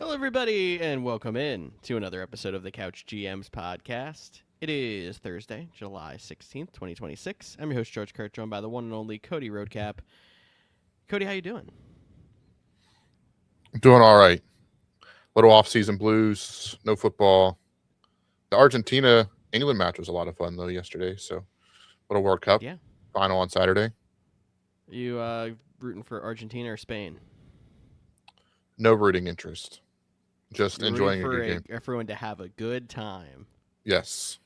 Hello, everybody, and welcome in to another episode of the Couch GMs Podcast. It is Thursday, July 16th, 2026. I'm your host, George Kurt, joined by the one and only Cody Roadcap. Cody, how you doing? Doing all right. Little off-season blues, no football. The Argentina-England match was a lot of fun, though, yesterday. So, little World Cup Yeah. final on Saturday. You rooting for Argentina or Spain? No rooting interest. Just You're enjoying rooting a good game. for everyone to have a good time. Yes.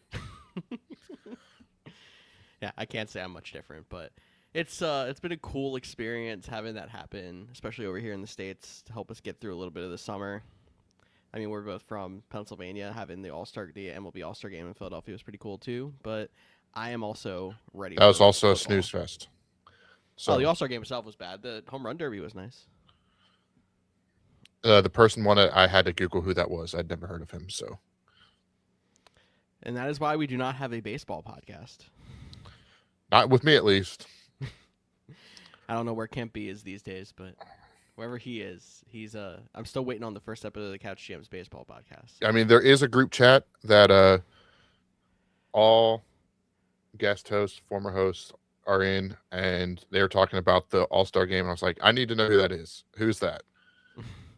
Yeah, I can't say I'm much different, but it's been a cool experience having that happen, especially over here in the States, to help us get through a little bit of the summer. I mean, we're both from Pennsylvania. Having the MLB All-Star game in Philadelphia was pretty cool too, but I am also ready That was for also a football. snooze fest. So, the All-Star game itself was bad. The home run derby was nice. the person won it. I had to Google who that was. I'd never heard of him. So, And that is why we do not have a baseball podcast. not with me at least. I don't know where Kempy is these days, but wherever he is, he's I'm still waiting on the first episode of the Couch GMs Baseball Podcast. I mean, there is a group chat that all guest hosts, former hosts are in, and they were talking about the All-Star game. And I was like, I need to know who that is. Who's that?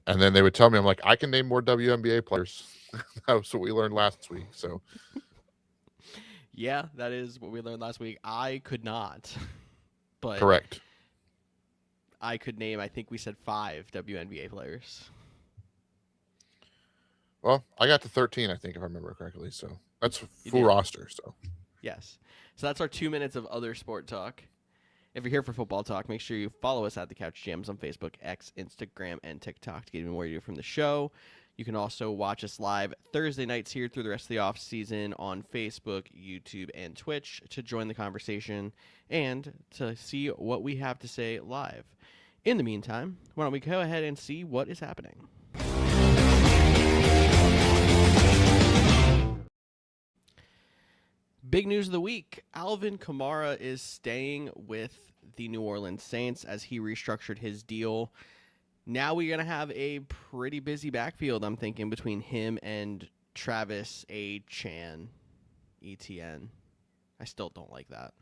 And then they would tell me, I'm like, I can name more WNBA players. That was what we learned last week. So, Yeah, that is what we learned last week. I could not, but correct. I could name, I think we said 5 WNBA players. Well, I got to 13, I think, if I remember correctly. So that's You full did. roster. So, Yes. So that's our 2 minutes of other sport talk. If you're here for football talk, make sure you follow us at the Couch GMs on Facebook, X, Instagram, and TikTok to get even more you from the show. You can also watch us live Thursday nights here through the rest of the off season on Facebook, YouTube, and Twitch to join the conversation and to see what we have to say live. In the meantime, why don't we go ahead and see what is happening? Big news of the week. Alvin Kamara is staying with the New Orleans Saints as he restructured his deal. Now we're going to have a pretty busy backfield, I'm thinking, between him and Travis Etienne. I still don't like that.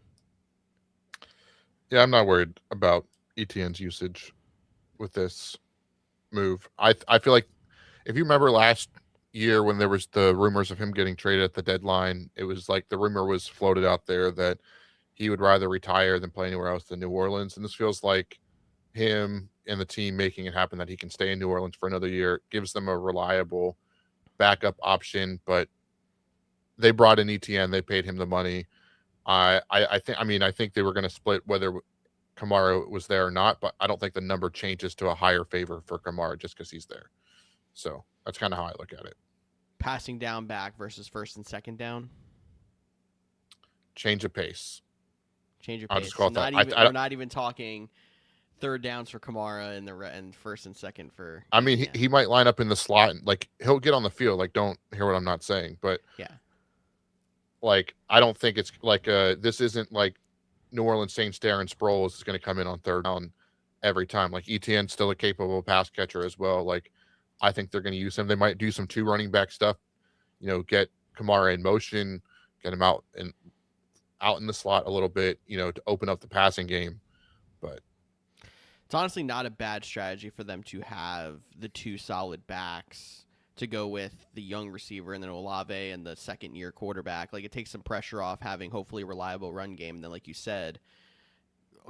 yeah, I'm not worried about ETN's usage with this move. I feel like if you remember last year when there was the rumors of him getting traded at the deadline, it was like the rumor was floated out there that he would rather retire than play anywhere else than New Orleans. And this feels like him and the team making it happen that he can stay in New Orleans for another year, gives them a reliable backup option. But they brought in ETN, they paid him the money. I think they were going to split whether Kamara was there or not, but I don't think the number changes to a higher favor for Kamara just because he's there. So that's kind of how I look at it. Passing down back versus first and second down. Change of pace. Change your I'll pace. just call it that. We're not even talking third downs for Kamara and first and second for. I mean, yeah. he might line up in the slot and like he'll get on the field. Like, don't hear what I'm not saying, but Yeah. like I don't think it's like this isn't like New Orleans Saints. Darren Sproles is going to come in on third down every time. Like ETN's still a capable pass catcher as well. Like I think they're going to use him. They might do some 2 running back stuff. Get Kamara in motion, get him out in the slot a little bit. To open up the passing game. But It's honestly not a bad strategy for them to have the 2 solid backs to go with the young receiver and then Olave and the second-year quarterback. Like, it takes some pressure off having hopefully a reliable run game. And then, like you said,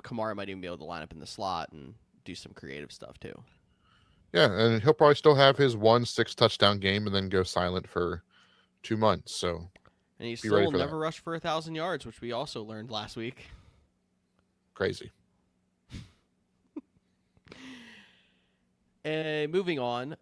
Kamara might even be able to line up in the slot and do some creative stuff too. yeah, and he'll probably still have his 6 touchdown game and then go silent for 2 months. So And he Be still ready will for never that. rush for 1,000 yards, which we also learned last week. crazy. Moving on,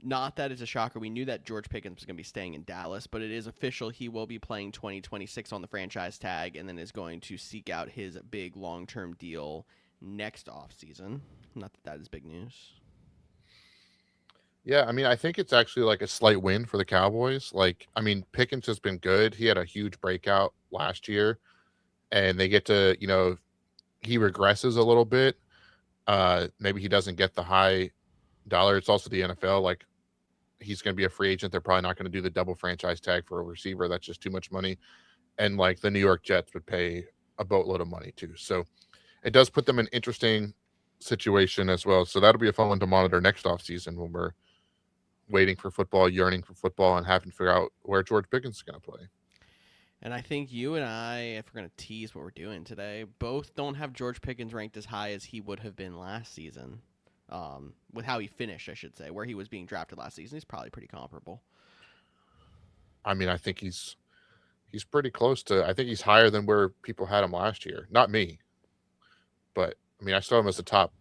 not that it's a shocker. We knew that George Pickens was going to be staying in Dallas, but it is official. He will be playing 2026 on the franchise tag and then is going to seek out his big long-term deal next offseason. Not that is big news. Yeah, I mean, I think it's actually like a slight win for the Cowboys. Like, I mean, Pickens has been good. He had a huge breakout last year, and they get to, he regresses a little bit. Maybe he doesn't get the high dollar. It's also the NFL. Like, he's going to be a free agent. They're probably not going to do the double franchise tag for a receiver. That's just too much money. And like the New York Jets would pay a boatload of money too. So it does put them in an interesting situation as well. So that'll be a fun one to monitor next offseason when we're waiting for football, yearning for football, and having to figure out where George Pickens is going to play. And I think you and I, if we're going to tease what we're doing today, both don't have George Pickens ranked as high as he would have been last season. With how he finished, I should say, where he was being drafted last season, he's probably pretty comparable. I mean, I think he's pretty close to. I think he's higher than where people had him last year. Not me, but I mean, I saw him as a top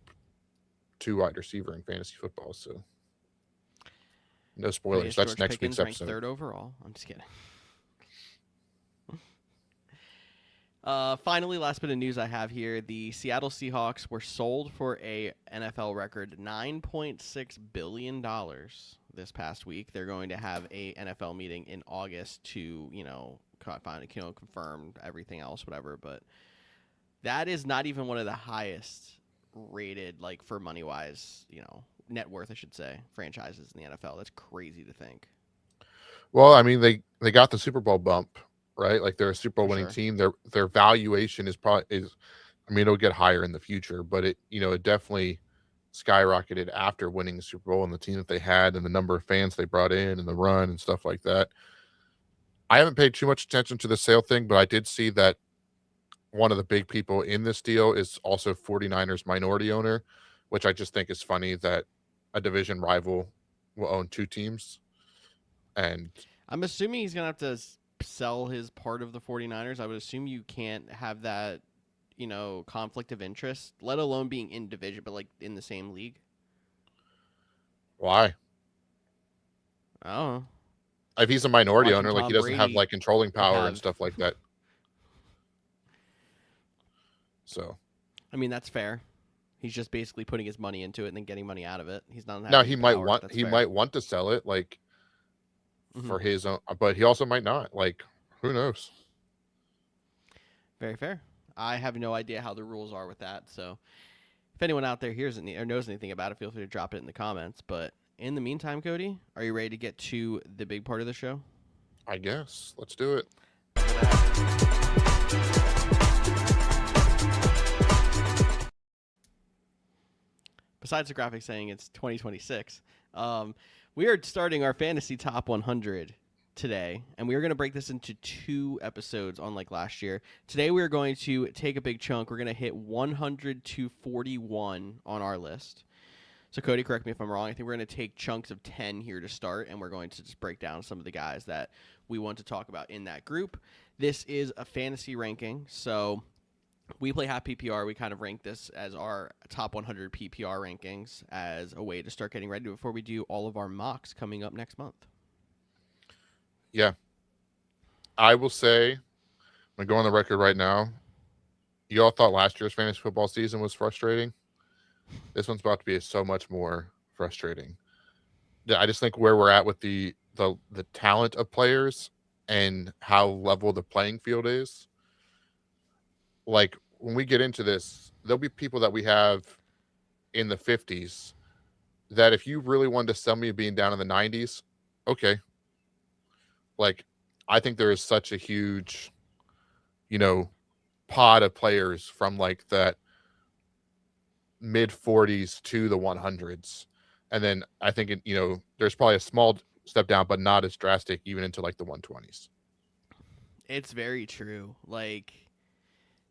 2 wide receiver in fantasy football. So no spoilers. That's George next Pickens week's episode. Ranked 3rd overall. I'm just kidding. Finally, last bit of news I have here. The Seattle Seahawks were sold for a NFL record $9.6 billion this past week. They're going to have a NFL meeting in August to, confirm everything else, whatever. But that is not even one of the highest rated, like, for money-wise, net worth, I should say, franchises in the NFL. That's crazy to think. Well, I mean, they got the Super Bowl bump. Right, like they're a Super Bowl winning sure. team. Their valuation is I mean, it'll get higher in the future, but it definitely skyrocketed after winning the Super Bowl and the team that they had and the number of fans they brought in and the run and stuff like that. I haven't paid too much attention to the sale thing, but I did see that one of the big people in this deal is also 49ers minority owner, which I just think is funny that a division rival will own 2 teams. And I'm assuming he's going to have to sell his part of the 49ers. I would assume you can't have that, conflict of interest, let alone being in division, but like in the same league. Why? Oh. If he's a minority owner, like he doesn't have like controlling power and stuff like that. So, I mean, that's fair. He's just basically putting his money into it and then getting money out of it. He's not. Now he might want to sell it, like for his own, but he also might not. Like, who knows? Very fair. I have no idea how the rules are with that. So, if anyone out there hears it or knows anything about it, feel free to drop it in the comments. But in the meantime, Cody, are you ready to get to the big part of the show? I guess. Let's do it. Besides the graphic saying it's 2026, we are starting our fantasy top 100 today, and we are going to break this into 2 episodes unlike last year. Today we are going to take a big chunk. We're going to hit 100 to 41 on our list. So Cody, correct me if I'm wrong. I think we're going to take chunks of 10 here to start, and we're going to just break down some of the guys that we want to talk about in that group. This is a fantasy ranking, so we play half PPR. We kind of rank this as our top 100 PPR rankings as a way to start getting ready before we do all of our mocks coming up next month. Yeah. I will say, I'm going to go on the record right now. You all thought last year's fantasy football season was frustrating. This one's about to be so much more frustrating. I just think where we're at with the talent of players and how level the playing field is. Like, when we get into this, there'll be people that we have in the 50s that if you really wanted to sell me being down in the 90s, okay. Like, I think there is such a huge, pod of players from like that mid 40s to the 100s. And then I think, there's probably a small step down, but not as drastic even into like the 120s. It's very true. Like,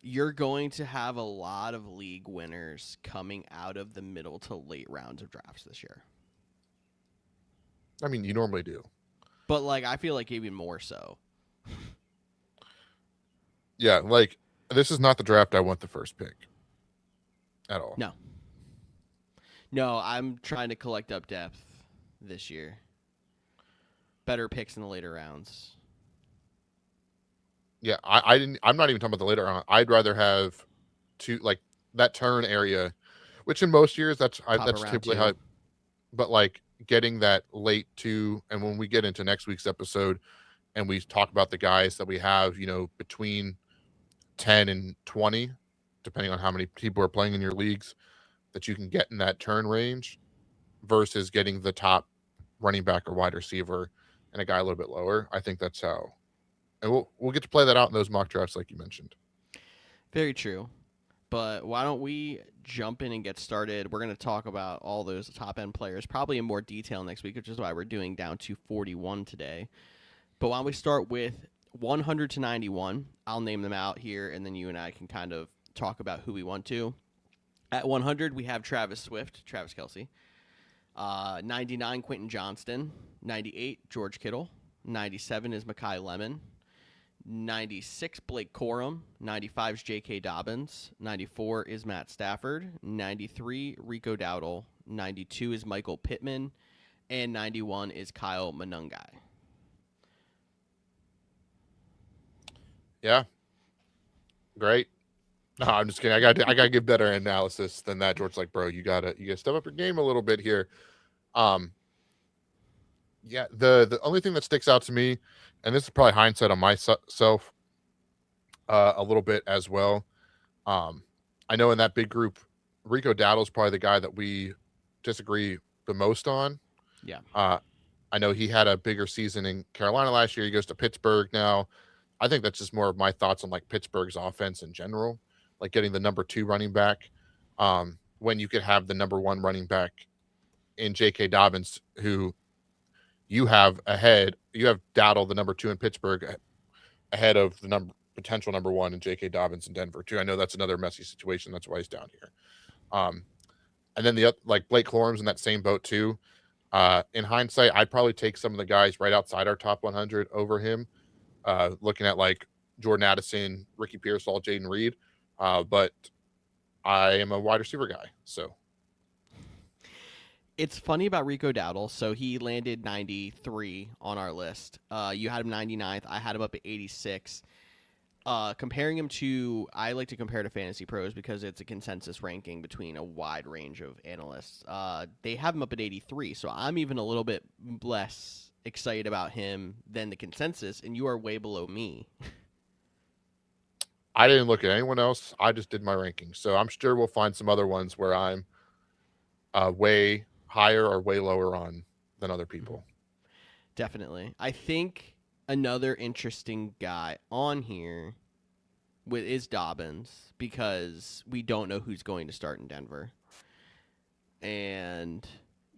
you're going to have a lot of league winners coming out of the middle to late rounds of drafts this year. I mean, you normally do. But, like, I feel like even more so. Yeah, like, this is not the draft I want the first pick at all. No, I'm trying to collect up depth this year. Better picks in the later rounds. Yeah, I'm not even talking about the later on. I'd rather have like that turn area, which in most years that's typically how. But like getting that late 2, and when we get into next week's episode, and we talk about the guys that we have, between 10 and 20, depending on how many people are playing in your leagues, that you can get in that turn range, versus getting the top running back or wide receiver and a guy a little bit lower. I think that's how, and we'll get to play that out in those mock drafts like you mentioned. Very true. But why don't we jump in and get started? We're going to talk about all those top-end players probably in more detail next week, which is why we're doing down to 41 today. But why don't we start with 100 to 91? I'll name them out here, and then you and I can kind of talk about who we want to. At 100, we have Travis Kelce. 99, Quentin Johnston. 98, George Kittle. 97 is Mekhi Lemon. 96, Blake Corum. 95 is J.K. Dobbins. 94 is Matt Stafford. 93, Rico Dowdle. 92 is Michael Pittman. And 91 is Kyle Monangai. Yeah. Great. No, I'm just kidding. I gotta give better analysis than that. George's like, bro, you gotta step up your game a little bit here. Yeah, the only thing that sticks out to me, and this is probably hindsight on myself a little bit as well. I know in that big group, Rico Dowdle is probably the guy that we disagree the most on. Yeah. I know he had a bigger season in Carolina last year. He goes to Pittsburgh now. I think that's just more of my thoughts on like Pittsburgh's offense in general, like getting the number 2 running back when you could have the number 1 running back in J.K. Dobbins, who you have ahead. You have Dowdle, the number 2 in Pittsburgh, ahead of the potential number 1 in J.K. Dobbins in Denver too. I know that's another messy situation. That's why he's down here. And then like Blake Corum's in that same boat too. In hindsight, I'd probably take some of the guys right outside our top 100 over him. Looking at like Jordan Addison, Ricky Pearsall, Jaden Reed. But I am a wide receiver guy. So it's funny about Rico Dowdle. So he landed 93 on our list. You had him 99th. I had him up at 86. Comparing him to, I like to compare to Fantasy Pros because it's a consensus ranking between a wide range of analysts. They have him up at 83. So I'm even a little bit less excited about him than the consensus, and you are way below me. I didn't look at anyone else. I just did my rankings. So I'm sure we'll find some other ones where I'm way higher or way lower on than other people. Definitely. I think another interesting guy on here is Dobbins, because we don't know who's going to start in Denver. And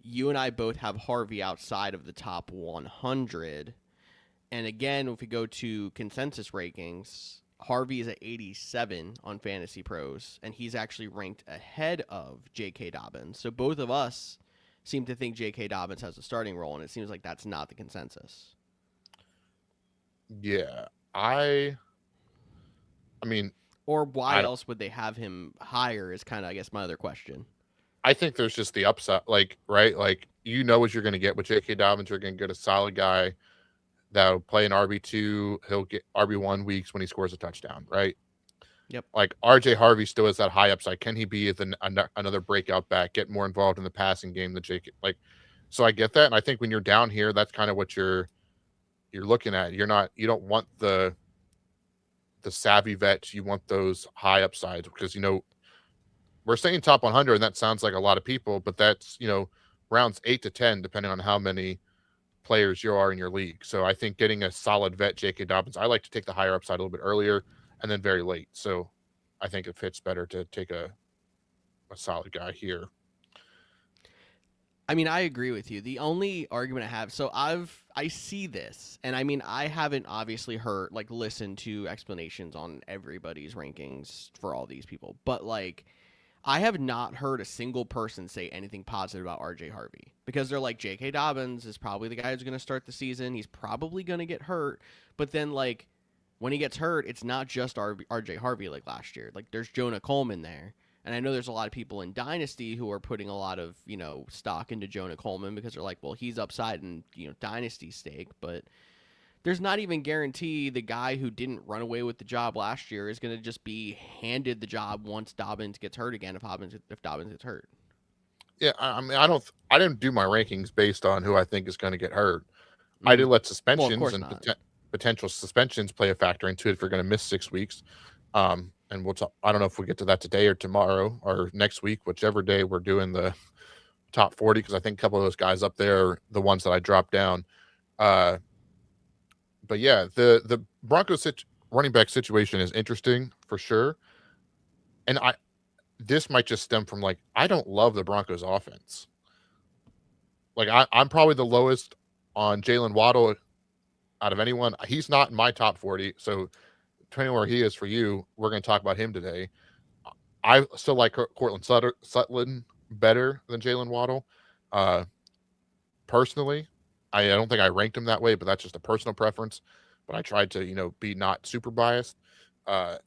you and I both have Harvey outside of the top 100. And again, if we go to consensus rankings, Harvey is at 87 on Fantasy Pros, and he's actually ranked ahead of J.K. Dobbins. So both of us seem to think J.K. Dobbins has a starting role, and it seems like that's not the consensus. Yeah, I mean, or why else would they have him higher is kind of, I guess, my other question. I think there's just the upside, like, right? Like, you know what you're going to get with J.K. Dobbins. You're going to get a solid guy that'll play an RB2. He'll get RB1 weeks when he scores a touchdown, right? Yep. Like, RJ Harvey still has that high upside. Can he be another breakout back, get more involved in the passing game than J.K.? Like, so I get that. And I think when you're down here, that's kind of what you're looking at. You don't want the savvy vets. You want those high upsides because, we're saying top 100, and that sounds like a lot of people, but that's, rounds 8 to 10, depending on how many players you are in your league. So I think getting a solid vet, J.K. Dobbins, I like to take the higher upside a little bit earlier and then very late. So I think it fits better to take a solid guy here. I mean, I agree with you. The only argument I have, so I see this, and I mean, I haven't obviously listened to explanations on everybody's rankings for all these people, but I have not heard a single person say anything positive about RJ Harvey, because they're like, J.K. Dobbins is probably the guy who's going to start the season. He's probably going to get hurt. But then, when he gets hurt, it's not just RJ Harvey like last year. There's Jonah Coleman there. And I know there's a lot of people in Dynasty who are putting a lot of, stock into Jonah Coleman because they're like, well, he's upside in, Dynasty stake. But there's not even guarantee the guy who didn't run away with the job last year is going to just be handed the job once Dobbins gets hurt again if Dobbins gets hurt. Yeah, I mean, I didn't do my rankings based on who I think is going to get hurt. I did let suspensions and potential suspensions play a factor into it if you're going to miss 6 weeks. And we'll talk. I don't know if we get to that today or tomorrow or next week, whichever day we're doing the top 40 because I think a couple of those guys up there are the ones that I dropped down. Uh, but yeah, the Broncos running back situation is interesting for sure. And this might just stem from like I don't love the Broncos offense. Like I'm probably the lowest on Jalen Waddle out of anyone. He's not in my top 40. So depending on where he is for you, we're going to talk about him today. I still like Cortland Sutton better than Jalen Waddle. Personally, I don't think I ranked him that way, but that's just a personal preference. But I tried to, be not super biased. But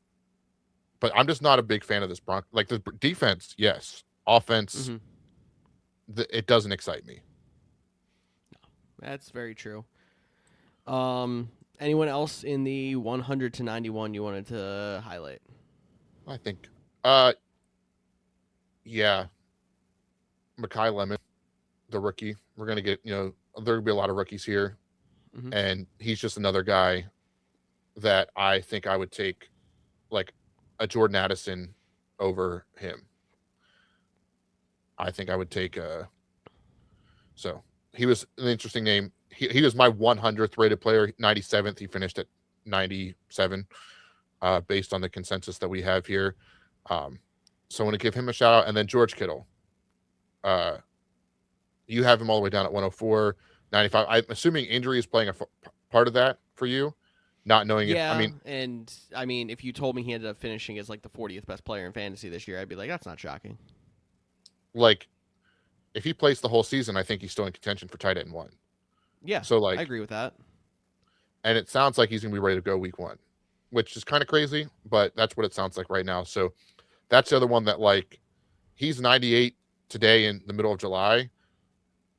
I'm just not a big fan of this Like the defense, yes. Offense, it doesn't excite me. That's very true. Anyone else in the 100 to 91 you wanted to highlight? I think, yeah, Mekhi Lemon, the rookie. We're gonna get, there'll be a lot of rookies here, and he's just another guy that I think I would take, like a Jordan Addison over him. I think I would take. So he was an interesting name. He was my 100th rated player, 97th. He finished at 97, based on the consensus that we have here. So I want to give him a shout out. And then George Kittle. You have him all the way down at 104, 95. I'm assuming injury is playing a part of that for you, not knowing if, I mean, if you told me he ended up finishing as like the 40th best player in fantasy this year, I'd be like, that's not shocking. Like, if he plays the whole season, I think he's still in contention for tight end 1. Yeah, so like I agree with that. And it sounds like he's going to be ready to go week 1, which is kind of crazy, but that's what it sounds like right now. So that's the other one that, like, he's 98 today in the middle of July.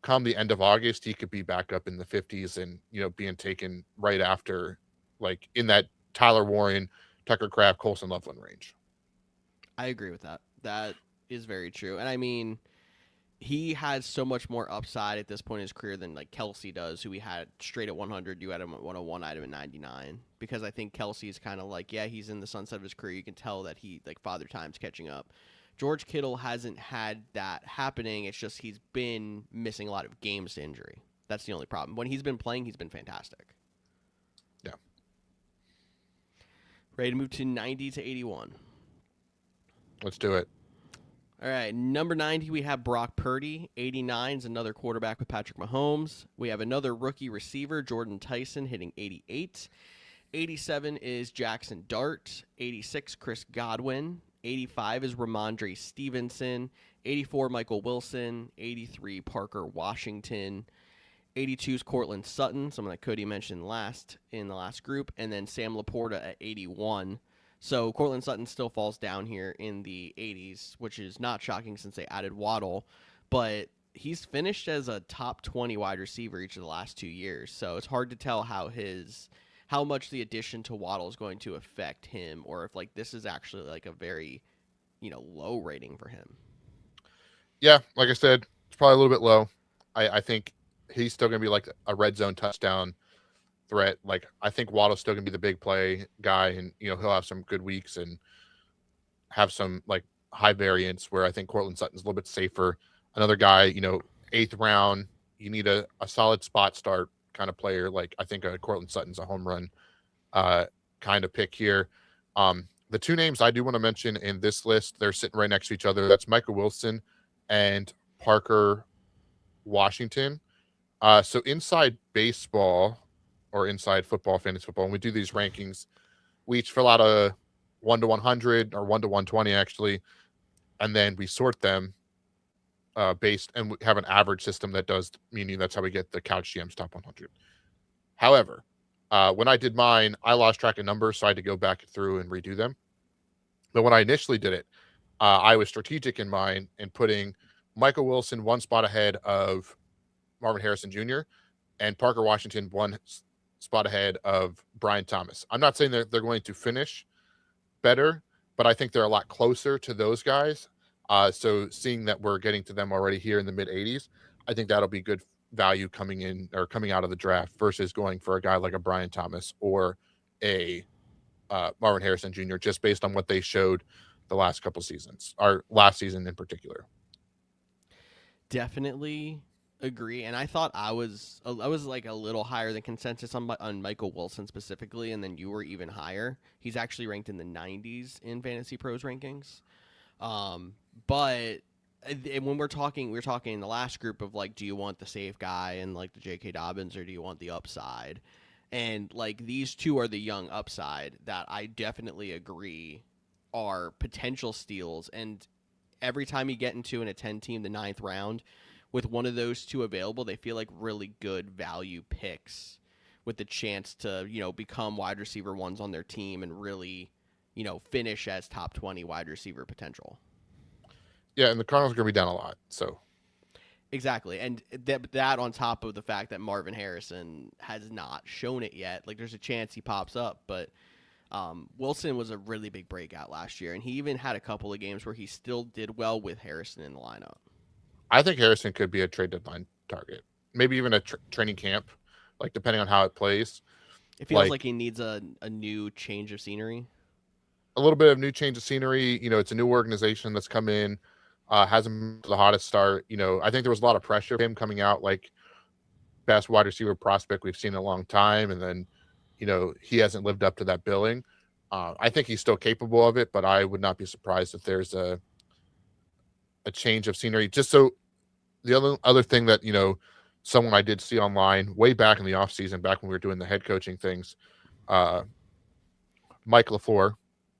Come the end of August, he could be back up in the 50s and, being taken right after, like, in that Tyler Warren, Tucker Kraft, Colson Loveland range. I agree with that. That is very true. And I mean, he has so much more upside at this point in his career than like Kelsey does, who we had straight at 100. You had him at 101, I had him at 99. Because I think Kelsey's kind of like, yeah, he's in the sunset of his career. You can tell that he, like, father time's catching up. George Kittle hasn't had that happening. It's just he's been missing a lot of games to injury. That's the only problem. When he's been playing, he's been fantastic. Yeah. Ready to move to 90 to 81. Let's do it. All right, number 90, we have Brock Purdy. 89 is another quarterback with Patrick Mahomes. We have another rookie receiver, Jordan Tyson, hitting 88. 87 is Jackson Dart. 86, Chris Godwin. 85 is Ramondre Stevenson. 84, Michael Wilson. 83, Parker Washington. 82 is Cortland Sutton, someone that Cody mentioned in the last group. And then Sam Laporta at 81. So Cortland Sutton still falls down here in the 80s, which is not shocking since they added Waddle. But he's finished as a top 20 wide receiver each of the last 2 years. So it's hard to tell how much the addition to Waddle is going to affect him, or if like this is actually like a very, low rating for him. Yeah, like I said, it's probably a little bit low. I think he's still going to be like a red zone touchdown threat. Like, I think Waddle's still gonna be the big play guy, and he'll have some good weeks and have some like high variance where I think Cortland Sutton's a little bit safer. Another guy, 8th round, you need a solid spot start kind of player. Like, I think Cortland Sutton's a home run kind of pick here. The 2 names I do want to mention in this list, they're sitting right next to each other. That's Michael Wilson and Parker Washington. So inside baseball, or inside football, fantasy football, when we do these rankings, we each fill out a 1 to 100 or 1 to 120 actually, and then we sort them based, and we have an average system that does, meaning that's how we get the Couch GMs top 100. However, when I did mine, I lost track of numbers, so I had to go back through and redo them. But when I initially did it, I was strategic in mine and putting Michael Wilson 1 spot ahead of Marvin Harrison Jr. and Parker Washington 1 spot ahead of Brian Thomas. I'm not saying that they're going to finish better, but I think they're a lot closer to those guys. So seeing that we're getting to them already here in the mid 80s, I think that'll be good value coming in or coming out of the draft versus going for a guy like a Brian Thomas or a Marvin Harrison Jr. just based on what they showed the last couple seasons, or last season in particular. definitely agree, and I thought I was like a little higher than consensus on Michael Wilson specifically, and then you were even higher. He's actually ranked in the 90s in Fantasy Pros rankings. But when we're talking in the last group of like, do you want the safe guy and like the J.K. Dobbins, or do you want the upside? And like these two are the young upside that I definitely agree are potential steals. And every time you get into a 10 team, the ninth round, with one of those two available, they feel like really good value picks with the chance to, become wide receiver ones on their team and really, finish as top 20 wide receiver potential. Yeah, and the Cardinals are going to be down a lot, so. Exactly. And that on top of the fact that Marvin Harrison has not shown it yet. Like, there's a chance he pops up, but Wilson was a really big breakout last year, and he even had a couple of games where he still did well with Harrison in the lineup. I think Harrison could be a trade deadline target. Maybe even a training camp, like depending on how it plays. It feels like he needs a new change of scenery. A little bit of new change of scenery. It's a new organization that's come in, hasn't been the hottest start. I think there was a lot of pressure for him coming out like best wide receiver prospect we've seen in a long time. And then, he hasn't lived up to that billing. I think he's still capable of it, but I would not be surprised if there's a change of scenery. Just so the other thing that, someone I did see online way back in the offseason, back when we were doing the head coaching things, Mike LaFleur,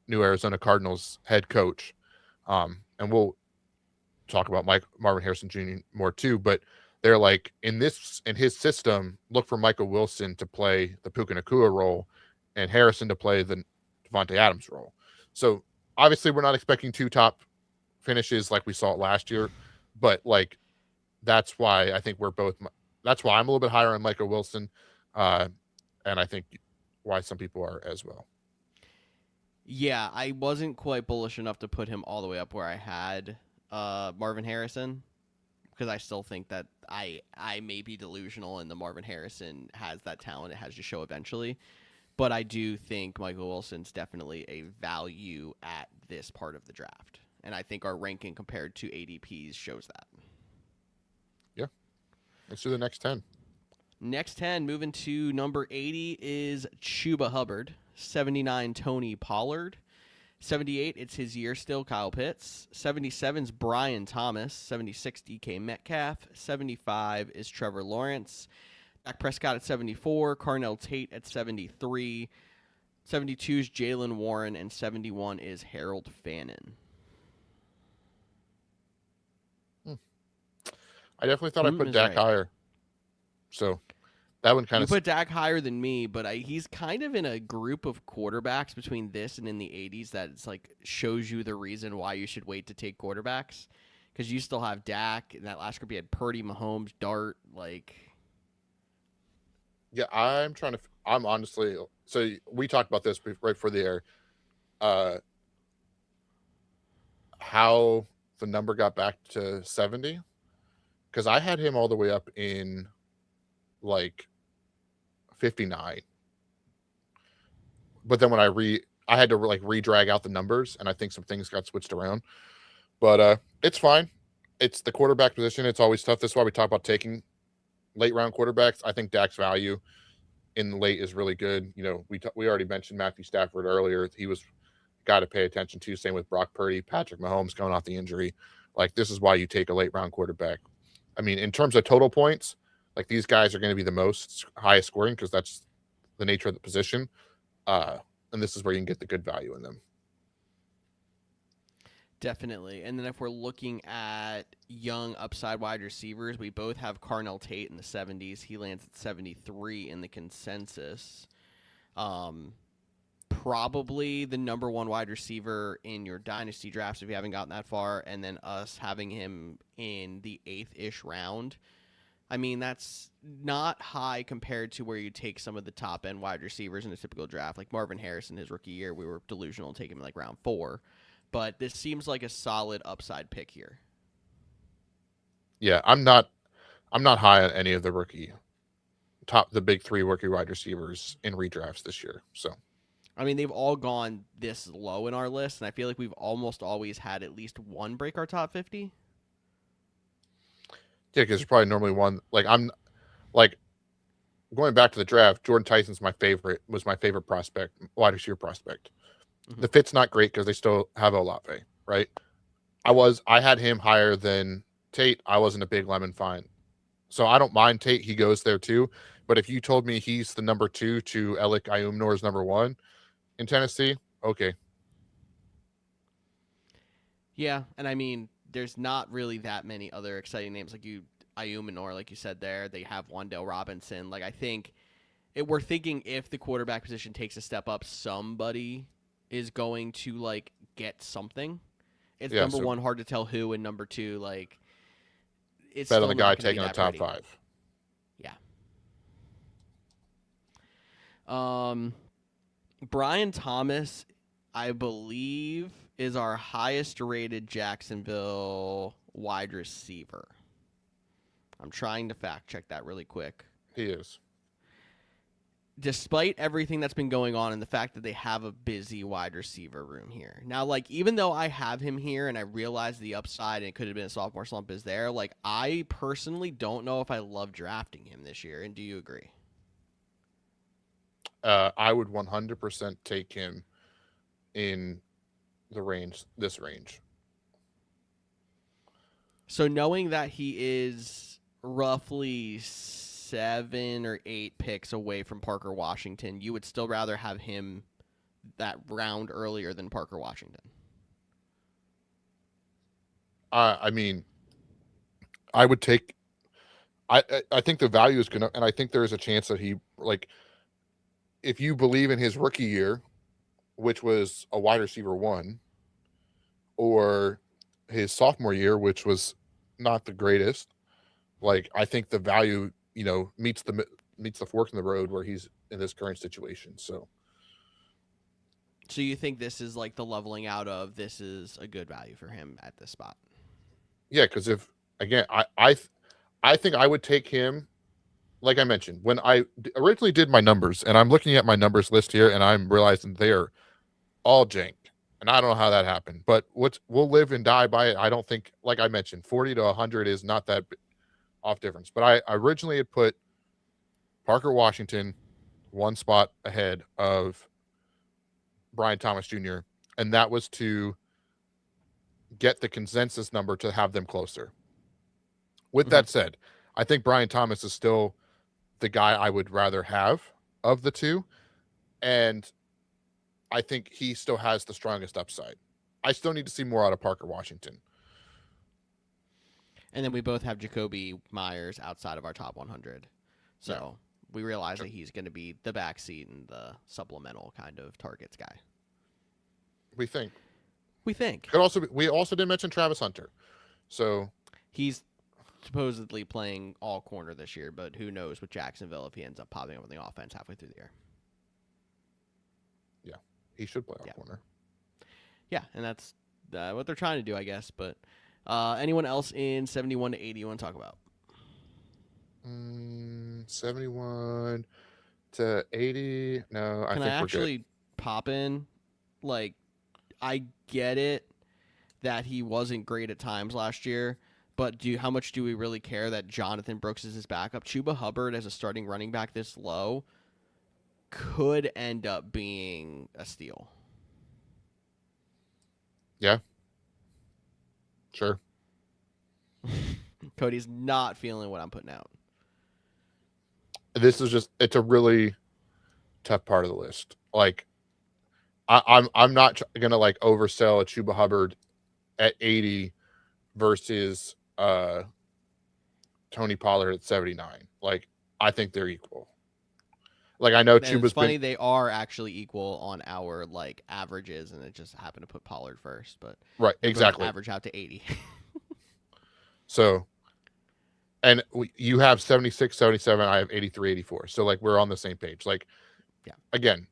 new Arizona Cardinals head coach. And we'll talk about Marvin Harrison Jr. more too, but they're like, in his system, look for Michael Wilson to play the Puka Nacua role and Harrison to play the Devontae Adams role. So obviously we're not expecting two top finishes like we saw it last year, but like, that's why I think that's why I'm a little bit higher on Michael Wilson. And I think why some people are as well. Yeah, I wasn't quite bullish enough to put him all the way up where I had Marvin Harrison, because I still think that I may be delusional and the Marvin Harrison has that talent it has to show eventually. But I do think Michael Wilson's definitely a value at this part of the draft. And I think our ranking compared to ADPs shows that. Yeah. Let's do the next 10. Next 10, moving to number 80 is Chuba Hubbard. 79, Tony Pollard. 78, it's his year still, Kyle Pitts. 77's Brian Thomas. 76, DK Metcalf. 75 is Trevor Lawrence. Dak Prescott at 74. Carnell Tate at 73. 72 is Jalen Warren. And 71 is Harold Fannin. I definitely thought I put Dak higher. So that one kind of... You put Dak higher than me, but he's kind of in a group of quarterbacks between this and in the 80s that it's like shows you the reason why you should wait to take quarterbacks. Because you still have Dak. In that last group, you had Purdy, Mahomes, Dart, like... Yeah, I'm honestly... So we talked about this right before the air. How the number got back to 70. Because I had him all the way up in like 59. But then when I had to like re-drag out the numbers, and I think some things got switched around. But it's fine. It's the quarterback position. It's always tough. That's why we talk about taking late round quarterbacks. I think Dak's value in the late is really good. We already mentioned Matthew Stafford earlier. He was got to pay attention to. Same with Brock Purdy, Patrick Mahomes coming off the injury. Like, this is why you take a late round quarterback. I mean, in terms of total points, like, these guys are going to be the most highest scoring because that's the nature of the position. And this is where you can get the good value in them. Definitely. And then if we're looking at young upside wide receivers, we both have Carnell Tate in the 70s. He lands at 73 in the consensus. Probably the number one wide receiver in your dynasty drafts if you haven't gotten that far, and then us having him in the 8th-ish round. I mean, that's not high compared to where you take some of the top-end wide receivers in a typical draft. Like Marvin Harrison, his rookie year, we were delusional and taking him like round 4. But this seems like a solid upside pick here. Yeah, I'm not high on any of the the big 3 rookie wide receivers in redrafts this year. So, I mean, they've all gone this low in our list, and I feel like we've almost always had at least one break our top 50. Yeah, because there's probably normally one I'm like going back to the draft. Jordan Tyson's was my favorite prospect, wide receiver prospect. Hmm. The fit's not great because they still have Olave, right? I had him higher than Tate. I wasn't a big Lemon fan, so I don't mind Tate. He goes there too. But if you told me he's the number 2 to Alec Ayumnor's number 1 in Tennessee, okay. Yeah, and I mean, there's not really that many other exciting names like Ayumanor, like you said there. They have Wan'Dale Robinson. Like I think we're thinking if the quarterback position takes a step up, somebody is going to like get something. It's Yeah, number so one, hard to tell who, and number two, like it's bet on still the not guy going to be taking the that top pretty. 5. Yeah. Brian Thomas, I believe, is our highest rated Jacksonville wide receiver. I'm trying to fact check that really quick. He is. Despite everything that's been going on and the fact that they have a busy wide receiver room here. Now, like, even though I have him here and I realize the upside and it could have been a sophomore slump is there, like, I personally don't know if I love drafting him this year. And do you agree? I would 100% take him in this range. So knowing that he is roughly 7 or 8 picks away from Parker Washington, you would still rather have him that round earlier than Parker Washington? I mean, I would take. I think the value is gonna, and I think there is a chance that he if you believe in his rookie year, which was a wide receiver 1, or his sophomore year, which was not the greatest. I think the value, meets the fork in the road where he's in this current situation. So you think this is like the leveling out of this is a good value for him at this spot? Yeah, because if again, I think I would take him. Like I mentioned, when I originally did my numbers, and I'm looking at my numbers list here, and I'm realizing they're all jank. And I don't know how that happened, but we'll live and die by it. I don't think, like I mentioned, 40 to 100 is not that off difference. But I originally had put Parker Washington one spot ahead of Brian Thomas Jr., and that was to get the consensus number to have them closer. With that said, I think Brian Thomas is still the guy I would rather have of the two, and I think he still has the strongest upside. I still need to see more out of Parker Washington. And then we both have Jacoby Myers outside of our top 100. So we realize that he's going to be the backseat and the supplemental kind of targets guy. We think. We also didn't mention Travis Hunter. So he's supposedly playing all corner this year, but who knows with Jacksonville if he ends up popping up on the offense halfway through the year. Yeah, he should play all corner. Yeah, and that's what they're trying to do, I guess. But anyone else in 71 to 80 you want to talk about? 71 to 80? No, I think we're good. Can I actually pop in? Like, I get it that he wasn't great at times last year, but how much do we really care that Jonathan Brooks is his backup? Chuba Hubbard as a starting running back this low could end up being a steal. Yeah. Sure. Cody's not feeling what I'm putting out. This is it's a really tough part of the list. Like, I'm not gonna oversell a Chuba Hubbard at 80 versus Tony Pollard at 79. Like, I think they're equal. Like, I know Chuba's funny they are actually equal on our averages, and it just happened to put Pollard first, but right, exactly, average out to 80. So, and you have 76, 77. I have 83, 84. So we're on the same page. Again,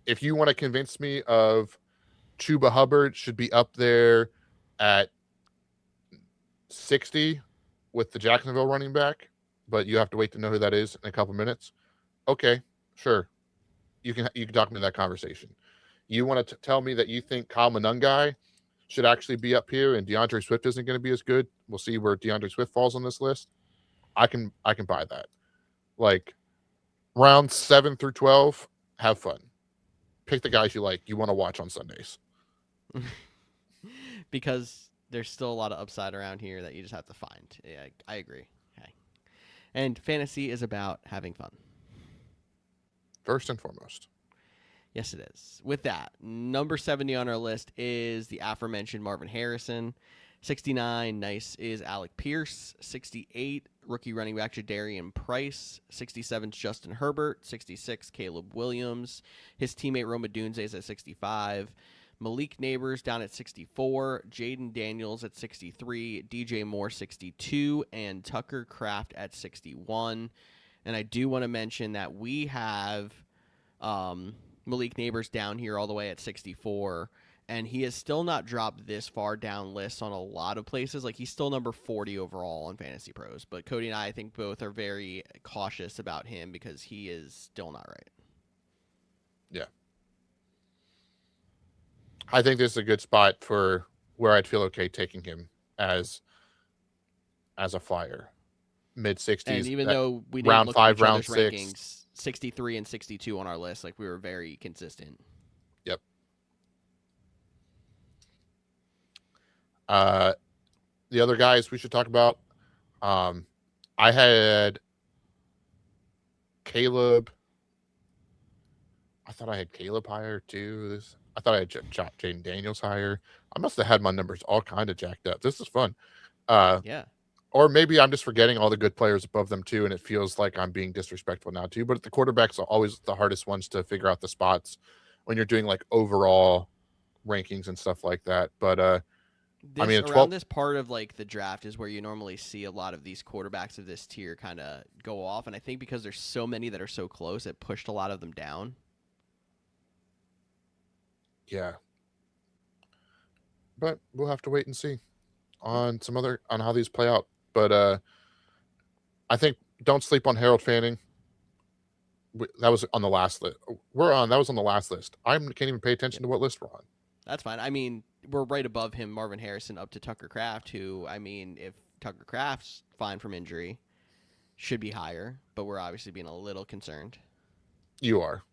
if you want to convince me of Chuba Hubbard should be up there at 60 with the Jacksonville running back, but you have to wait to know who that is in a couple minutes. Okay, sure. You can talk me to that conversation. You want to tell me that you think Kyle Monungai should actually be up here, and DeAndre Swift isn't going to be as good. We'll see where DeAndre Swift falls on this list. I can buy that. Like rounds 7 through 12, have fun. Pick the guys you like. You want to watch on Sundays. Because there's still a lot of upside around here that you just have to find. Yeah, I agree. Okay. And fantasy is about having fun. First and foremost. Yes, it is. With that, number 70 on our list is the aforementioned Marvin Harrison. 69, nice, is Alec Pierce. 68, rookie running back Jadarian Price. 67, Justin Herbert. 66, Caleb Williams. His teammate Roma Dunze is at 65. Malik Neighbors down at 64. Jaden Daniels at 63. DJ Moore 62. And Tucker Kraft at 61. And I do want to mention that we have Malik Neighbors down here all the way at 64. And he has still not dropped this far down lists on a lot of places. Like, he's still number 40 overall on Fantasy Pros. But Cody and I think both are very cautious about him because he is still not right. Yeah. I think this is a good spot for where I'd feel okay taking him as a flyer. Mid-60s. And even though we didn't round look 5, at each round other's 6. rankings, 63 and 62 on our list, like, we were very consistent. Yep. The other guys we should talk about, I had Caleb. I thought I had Caleb higher too. I thought I had Jaden Daniels higher. I must have had my numbers all kind of jacked up. This is fun. Yeah. Or maybe I'm just forgetting all the good players above them too, and it feels like I'm being disrespectful now too. But the quarterbacks are always the hardest ones to figure out the spots when you're doing like overall rankings and stuff like that. But I mean, around this part of like the draft is where you normally see a lot of these quarterbacks of this tier kind of go off, and I think because there's so many that are so close, it pushed a lot of them down. Yeah. But we'll have to wait and see on how these play out. But I think don't sleep on Harold Fanning. That was on the last list. That was on the last list. I can't even pay attention to what list we're on. That's fine. I mean, we're right above him, Marvin Harrison, up to Tucker Kraft, who, I mean, if Tucker Kraft's fine from injury, should be higher, but we're obviously being a little concerned. You are.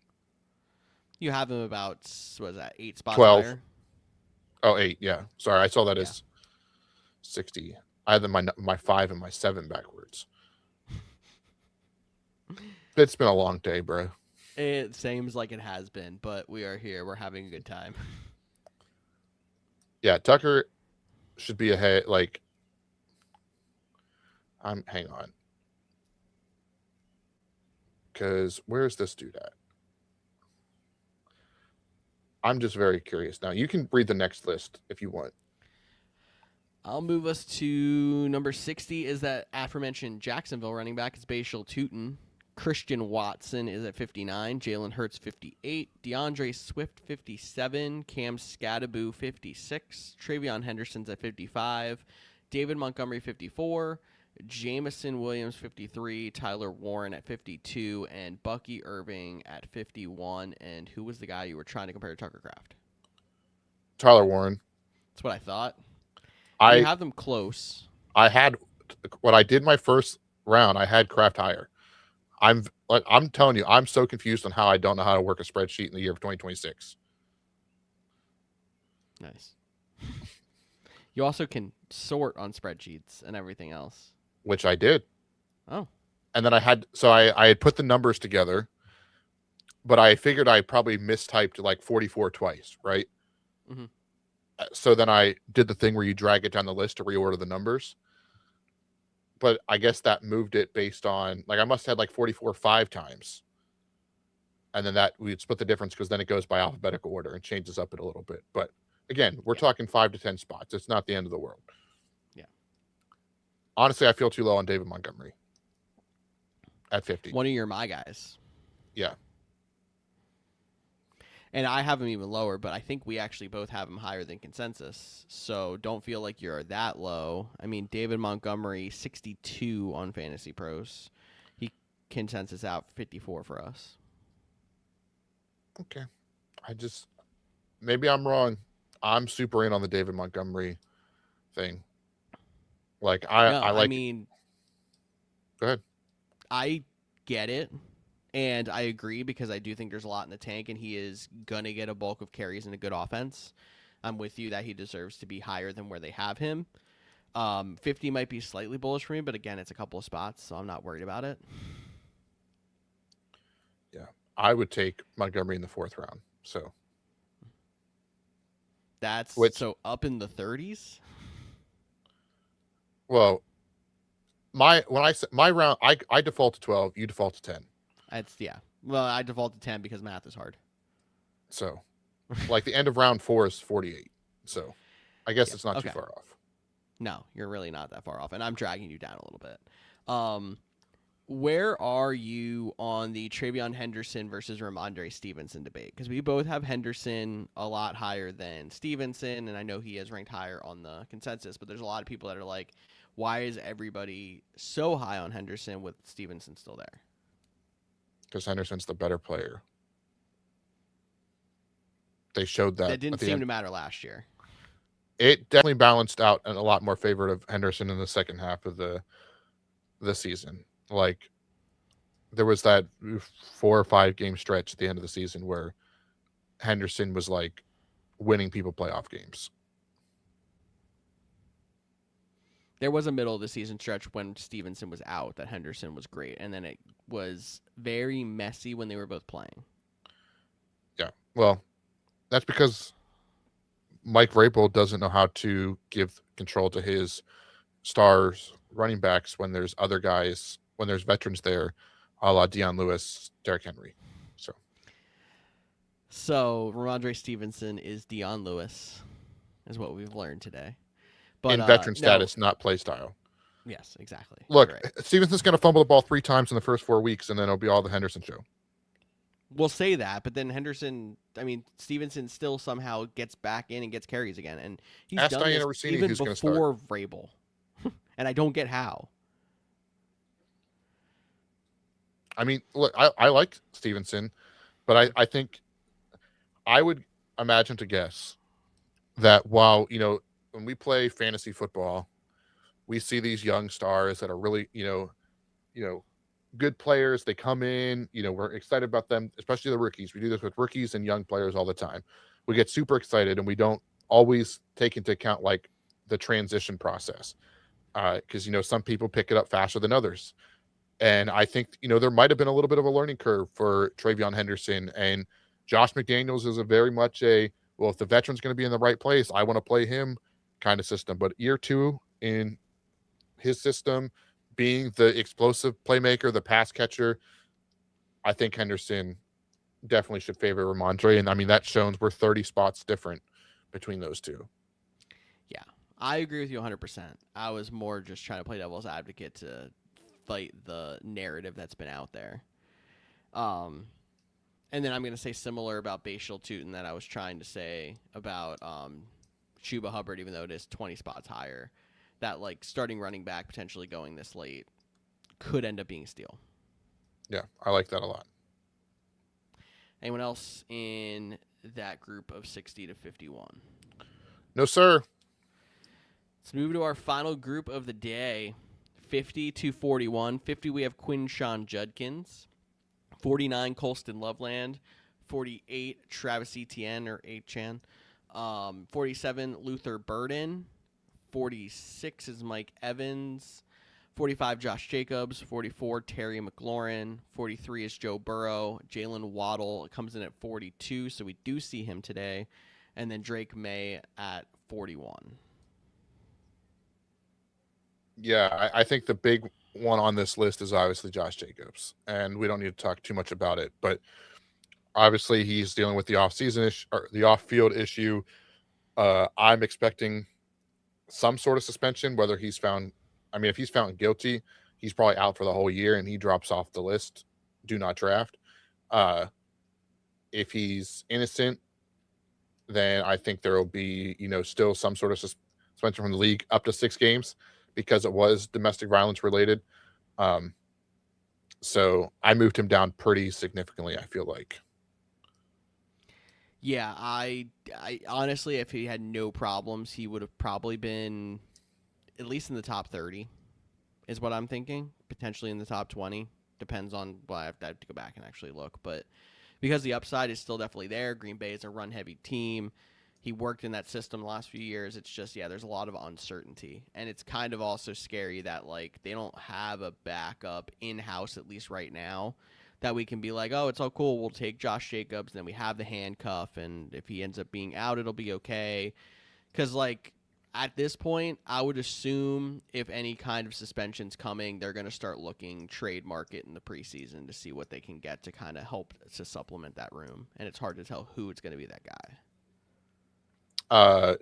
You have him about, what is that, 8 spots 12. higher? Oh, 8, yeah. Sorry, I saw that as 60. I had my 5 and my 7 backwards. It's been a long day, bro. It seems like it has been, but we are here. We're having a good time. Yeah, Tucker should be ahead. Like, hang on, because where's this dude at? I'm just very curious now. You can read the next list if you want. I'll move us to number 60 is that aforementioned Jacksonville running back. It's Bashal Tutin. Christian Watson is at 59. Jalen Hurts, 58. DeAndre Swift, 57. Cam Scadaboo, 56. Travion Henderson's at 55. David Montgomery, 54. Jameson Williams, 53. Tyler Warren at 52. And Bucky Irving at 51. And who was the guy you were trying to compare to Tucker Kraft? Tyler Warren. That's what I thought. I have them close. I had when I did my first round, I had Kraft higher. I'm telling you, I'm so confused on how I don't know how to work a spreadsheet in the year of 2026. Nice. You also can sort on spreadsheets and everything else. Which I did. Oh. And then I had put the numbers together, but I figured I probably mistyped like 44 twice, right? Mm-hmm. So then I did the thing where you drag it down the list to reorder the numbers. But I guess that moved it based on, like, I must have had like 44 5 times. And then that we'd split the difference because then it goes by alphabetical order and changes up it a little bit. But again, we're talking 5 to 10 spots. It's not the end of the world. Yeah. Honestly, I feel too low on David Montgomery at 50. One of my guys. Yeah. And I have him even lower, but I think we actually both have him higher than consensus. So don't feel like you're that low. I mean, David Montgomery, 62 on Fantasy Pros. He consensus out 54 for us. Okay. Maybe I'm wrong. I'm super in on the David Montgomery thing. Like No, I I like. mean, Go ahead. I get it. And I agree because I do think there's a lot in the tank, and he is going to get a bulk of carries in a good offense. I'm with you that he deserves to be higher than where they have him. 50 might be slightly bullish for me, but again, it's a couple of spots, so I'm not worried about it. Yeah, I would take Montgomery in the 4th round. So That's which, so up in the 30s. well, when I my round, I default to 12. You default to 10. That's yeah. Well, I default to 10 because math is hard. So, like the end of round 4 is 48. So, I guess Yeah. it's not too Okay. far off. No, you're really not that far off, and I'm dragging you down a little bit. Where are you on the Travion Henderson versus Ramondre Stevenson debate? Because we both have Henderson a lot higher than Stevenson, and I know he is ranked higher on the consensus, but there's a lot of people that are like, why is everybody so high on Henderson with Stevenson still there? Because Henderson's the better player. They showed that. That didn't seem to matter last year. It definitely balanced out and a lot more favor of Henderson in the second half of the season. Like there was that 4 or 5 game stretch at the end of the season where Henderson was like winning people playoff games. There was a middle of the season stretch when Stevenson was out that Henderson was great, and then it was very messy when they were both playing. Yeah, well, that's because Mike Vrabel doesn't know how to give control to his stars running backs when there's other guys, when there's veterans there, a la Deion Lewis, Derrick Henry. So Ramondre Stevenson is Deion Lewis, is what we've learned today. But in veteran status, not play style. Yes, exactly. Look, right. Stevenson's going to fumble the ball 3 times in the first 4 weeks, and then it'll be all the Henderson show. We'll say that, but then Stevenson still somehow gets back in and gets carries again, and he's Ask done Diana this Rossini even who's gonna before Vrabel, and I don't get how. I mean, look, I like Stevenson, but I think I would imagine to guess that while, when we play fantasy football, we see these young stars that are really, good players. They come in, we're excited about them, especially the rookies. We do this with rookies and young players all the time. We get super excited and we don't always take into account like the transition process. Because, some people pick it up faster than others. And I think, there might have been a little bit of a learning curve for Travion Henderson, and Josh McDaniels is a very much well, if the veteran's going to be in the right place, I want to play him kind of system. But year 2 in his system, being the explosive playmaker, the pass catcher, I think Henderson definitely should favor Ramondre. And I mean, that shows we're 30 spots different between those two. Yeah, I agree with you 100%. I was more just trying to play devil's advocate to fight the narrative that's been out there. And then I'm going to say similar about Bashal Tootin that I was trying to say about Chuba Hubbard, even though it is 20 spots higher. That like starting running back potentially going this late could end up being a steal. Yeah, I like that a lot. Anyone else in that group of 60 to 51? No, sir. Let's move to our final group of the day, 50 to 41. 50, we have Quinshawn Judkins. 49, Colston Loveland. 48, Travis Etienne or Achan. 47, Luther Burden. 46 is Mike Evans. 45, Josh Jacobs. 44, Terry McLaurin. 43 is Joe Burrow. Jalen Waddle comes in at 42, so we do see him today. And then Drake May at 41. Yeah, I think the big one on this list is obviously Josh Jacobs, and we don't need to talk too much about it. But obviously, he's dealing with the the off-field issue. I'm expecting some sort of suspension, whether he's found. I mean, if he's found guilty, he's probably out for the whole year, and he drops off the list. Do not draft. If he's innocent, then I think there will be, still some sort of suspension from the league up to 6 games. Because it was domestic violence related. So I moved him down pretty significantly, I feel like. Yeah, I honestly, if he had no problems, he would have probably been at least in the top 30, is what I'm thinking. Potentially in the top 20. Depends on, well, I have to go back and actually look. But because the upside is still definitely there, Green Bay is a run-heavy team. He worked in that system the last few years. It's just, yeah, there's a lot of uncertainty. And it's kind of also scary that, like, they don't have a backup in-house, at least right now, that we can be like, oh, it's all cool. We'll take Josh Jacobs, and then we have the handcuff, and if he ends up being out, it'll be okay. Because, like, at this point, I would assume if any kind of suspension's coming, they're going to start looking trade market in the preseason to see what they can get to kind of help to supplement that room. And it's hard to tell who it's going to be that guy.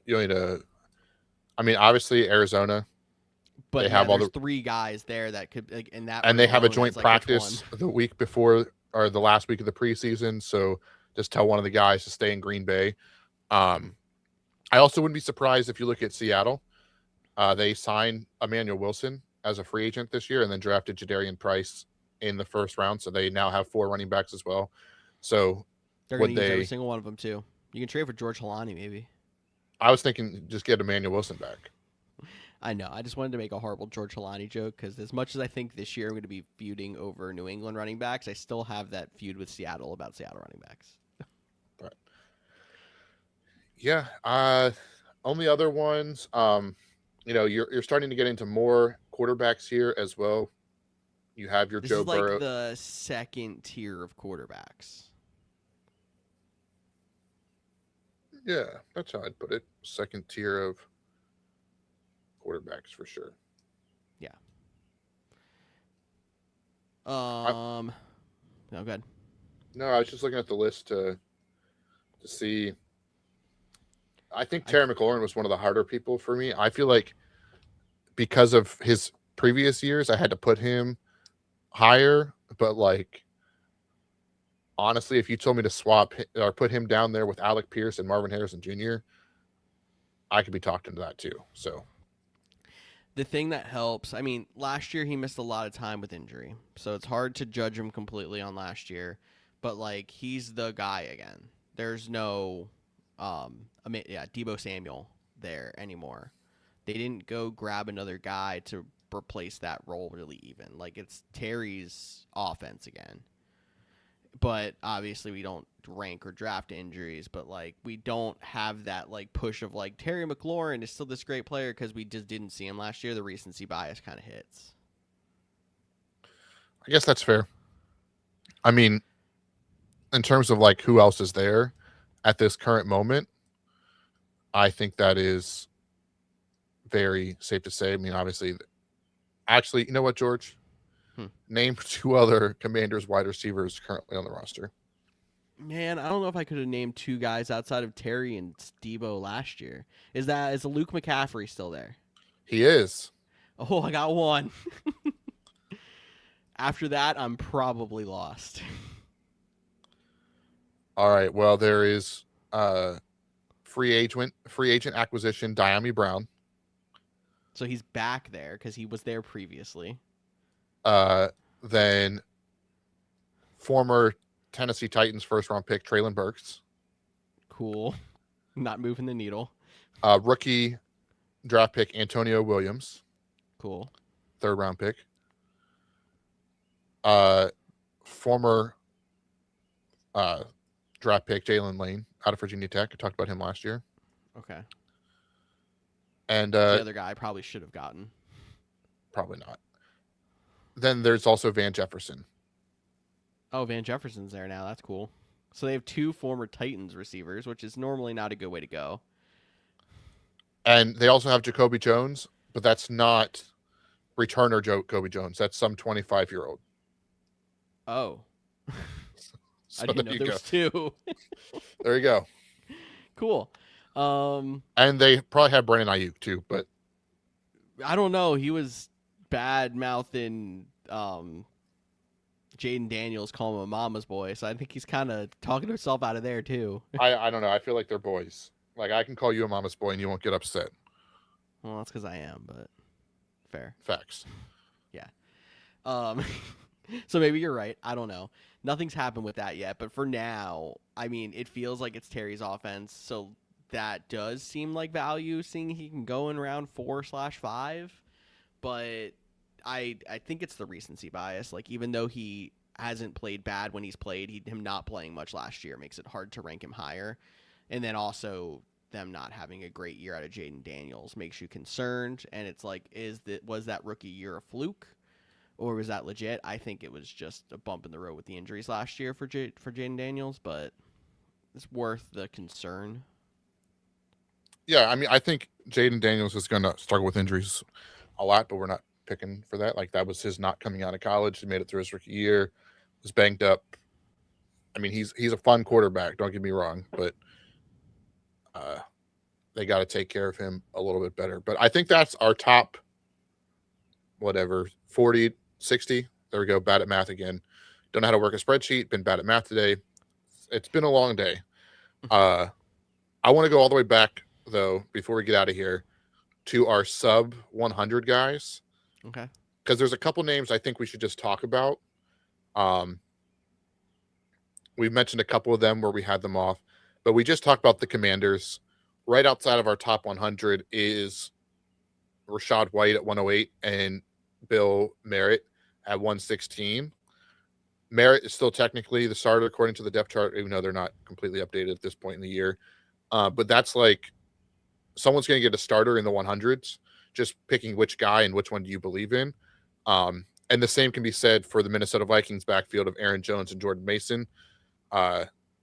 You need to. I mean, obviously Arizona. But they yeah, have all there's the 3 guys there that could, like, in that. and they have a alone, joint it's like, practice the week before or the last week of the preseason. So just tell one of the guys to stay in Green Bay. I also wouldn't be surprised if you look at Seattle. They signed Emmanuel Wilson as a free agent this year and then drafted Jadarian Price in the first round. So they now have 4 running backs as well. So they're going to use every single one of them too. You can trade for George Halani maybe. I was thinking just get Emmanuel Wilson back. I know. I just wanted to make a horrible George Halani joke because as much as I think this year I'm going to be feuding over New England running backs, I still have that feud with Seattle about Seattle running backs. But yeah, only other ones, you're starting to get into more quarterbacks here as well. You have your Joe Burrow. This is like the second tier of quarterbacks. Yeah, that's how I'd put it. Second tier of quarterbacks for sure. Yeah. No, go ahead. No, I was just looking at the list to see. I think Terry McLaurin was one of the harder people for me. I feel like because of his previous years, I had to put him higher. But like, honestly, if you told me to swap or put him down there with Alec Pierce and Marvin Harrison Jr., I could be talked into that too. So the thing that helps, I mean, last year he missed a lot of time with injury, so it's hard to judge him completely on last year. But like, he's the guy again. There's no, Deebo Samuel there anymore. They didn't go grab another guy to replace that role really even. Like, it's Terry's offense again. But obviously we don't rank or draft injuries, but like, we don't have that like push of like Terry McLaurin is still this great player because we just didn't see him last year. The recency bias kind of hits. I guess that's fair. I mean, in terms of like who else is there at this current moment, I think that is very safe to say. I mean, obviously, actually, you know what, George? Name 2 other Commanders wide receivers currently on the roster. Man, I don't know if I could have named 2 guys outside of Terry and Deebo last year. Is Luke McCaffrey still there? He is. Oh, I got 1. After that, I'm probably lost. All right. Well, there is free agent acquisition, Diami Brown. So he's back there because he was there previously. Then former Tennessee Titans first-round pick Treylon Burks. Cool. Not moving the needle. Rookie draft pick Antonio Williams. Cool. 3rd-round pick. Former draft pick Jalen Lane out of Virginia Tech. I talked about him last year. Okay. And the other guy I probably should have gotten. Probably not. Then there's also Van Jefferson. Oh, Van Jefferson's there now. That's cool. So they have 2 former Titans receivers, which is normally not a good way to go. And they also have Jacoby Jones, but that's not returner Jacoby Jones. That's some 25-year-old. Oh. So I didn't know there was 2. There you go. Cool. And they probably had Brandon Ayuk too, but I don't know. He was bad mouthing Jaden Daniels, calling him a mama's boy. So I think he's kind of talking himself out of there too. I don't know. I feel like they're boys. Like, I can call you a mama's boy and you won't get upset. Well, that's because I am, but fair. Facts. Yeah. So maybe you're right. I don't know. Nothing's happened with that yet. But for now, I mean, it feels like it's Terry's offense. So that does seem like value, seeing he can go in round 4/5. But I think it's the recency bias. Like, even though he hasn't played bad when he's played, him not playing much last year makes it hard to rank him higher. And then also them not having a great year out of Jaden Daniels makes you concerned. And it's like, was that rookie year a fluke? Or was that legit? I think it was just a bump in the road with the injuries last year for Jaden Daniels, but it's worth the concern. Yeah, I mean, I think Jaden Daniels is going to struggle with injuries a lot, but we're not picking for that. Like, that was his not coming out of college. He made it through his rookie year, was banged up. I mean, he's a fun quarterback, don't get me wrong, but they got to take care of him a little bit better. But I think that's our top, 40, 60. There we go, bad at math again. Don't know how to work a spreadsheet, been bad at math today. It's been a long day. I want to go all the way back, though, before we get out of here, to our sub 100 guys. Okay. Because there's a couple names I think we should just talk about. We mentioned a couple of them where we had them off, but we just talked about the Commanders. Right outside of our top 100 is Rashad White at 108 and Bill Merritt at 116. Merritt is still technically the starter according to the depth chart, even though they're not completely updated at this point in the year. But that's like someone's going to get a starter in the 100s, just picking which guy and which one do you believe in. And the same can be said for the Minnesota Vikings backfield of Aaron Jones and Jordan Mason.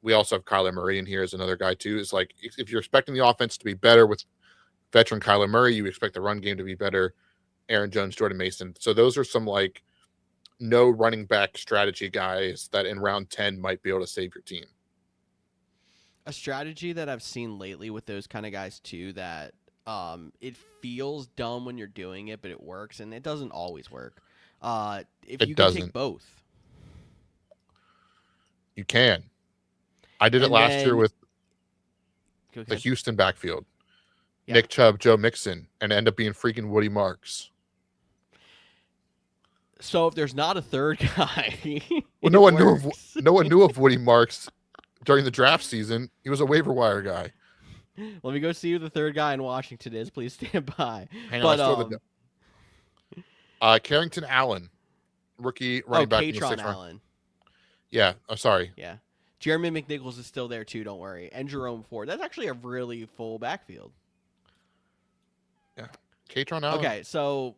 We also have Kyler Murray in here as another guy too. It's like, if you're expecting the offense to be better with veteran Kyler Murray, you expect the run game to be better. Aaron Jones, Jordan Mason. So those are some like no running back strategy guys that in round 10 might be able to save your team. A strategy that I've seen lately with those kind of guys too, that it feels dumb when you're doing it, but it works, and it doesn't always work. If you can take both. You can. I did it last year with the Houston backfield. Yeah. Nick Chubb, Joe Mixon, and end up being freaking Woody Marks. So if there's not a third guy, well, no one knew of Woody Marks during the draft season. He was a waiver wire guy. Let me go see who the third guy in Washington is. Please stand by. Hang on, Carrington Allen, rookie running back. Katron Allen. Yeah. Oh, sorry. Yeah. Jeremy McNichols is still there too. Don't worry. And Jerome Ford. That's actually a really full backfield. Yeah. Katron Allen. Okay, so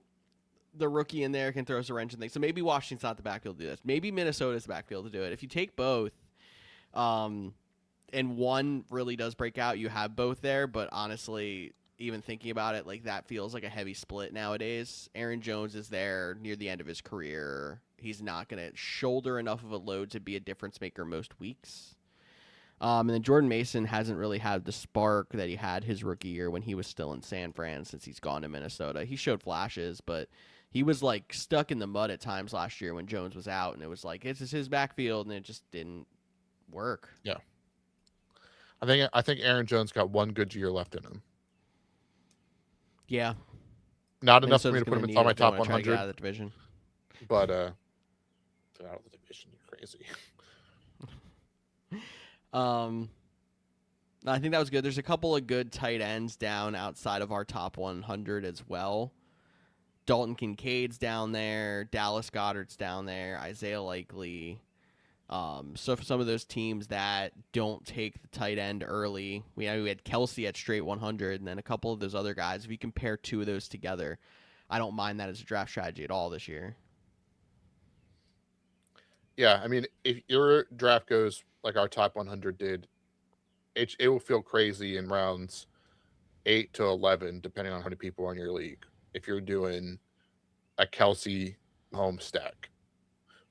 the rookie in there can throw us a wrench and things. So maybe Washington's not the backfield to do this. Maybe Minnesota's the backfield to do it. If you take both, and one really does break out, you have both there. But honestly, even thinking about it, like, that feels like a heavy split nowadays. Aaron Jones is there near the end of his career. He's not going to shoulder enough of a load to be a difference maker most weeks. And then Jordan Mason hasn't really had the spark that he had his rookie year when he was still in San Fran, since he's gone to Minnesota. He showed flashes, but he was like stuck in the mud at times last year when Jones was out, and it was like, this is his backfield, and it just didn't work. Yeah. I think Aaron Jones got one good year left in him. Yeah. Not enough for me to put him inside my top 100. Get out of the division. But out of the division, you're crazy. I think that was good. There's a couple of good tight ends down outside of our top 100 as well. Dalton Kincaid's down there. Dallas Goedert's down there. Isaiah Likely. So for some of those teams that don't take the tight end early, we had Kelsey at straight 100, and then a couple of those other guys. If you compare two of those together, I don't mind that as a draft strategy at all this year. Yeah, I mean, if your draft goes like our top 100 did, it will feel crazy in rounds 8 to 11, depending on how many people are in your league. If you're doing a Kelsey home stack,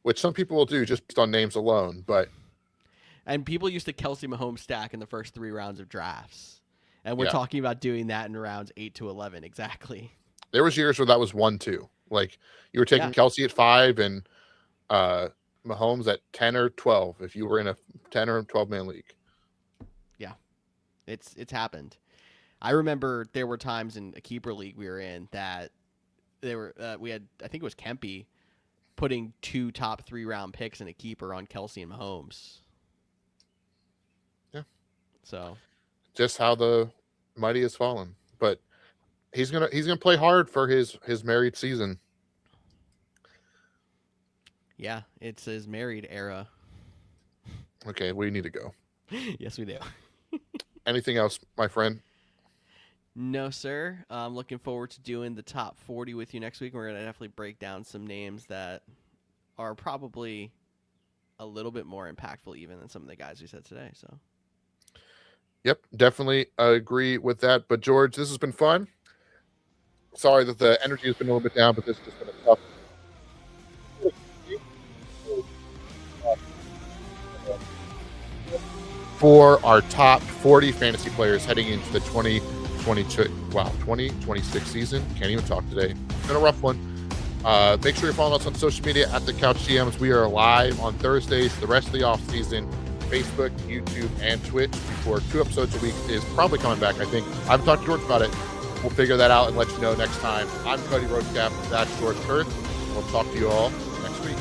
which some people will do just based on names alone, and people used to Kelsey Mahomes stack in the first 3 rounds of drafts, and we're talking about doing that in rounds 8 to 11 exactly. There was years where that was 1-2. Like, you were taking Kelsey at 5 and Mahomes at 10 or 12 if you were in a 10 or 12 man league. Yeah, it's happened. I remember there were times in a keeper league we were in that we had, I think it was Kempe, putting 2 top 3 round picks and a keeper on Kelsey and Mahomes. Yeah. So just how the mighty has fallen. But he's gonna play hard for his married season. Yeah, it's his married era. Okay, we need to go. Yes, we do. Anything else, my friend? No, sir. I'm looking forward to doing the top 40 with you next week. We're going to definitely break down some names that are probably a little bit more impactful even than some of the guys we said today. So, yep, definitely agree with that. But George, this has been fun. Sorry that the energy has been a little bit down, but this has just been a tough. For our top 40 fantasy players heading into the 2026 season. Can't even talk today. It's been a rough one. Make sure you're following us on social media at the Couch GMs. We are live on Thursdays, the rest of the off season, Facebook, YouTube, and Twitch. For 2 episodes a week is probably coming back, I think. I've talked to George about it. We'll figure that out and let you know next time. I'm Cody Roadcap. That's George Kurth. We'll talk to you all next week.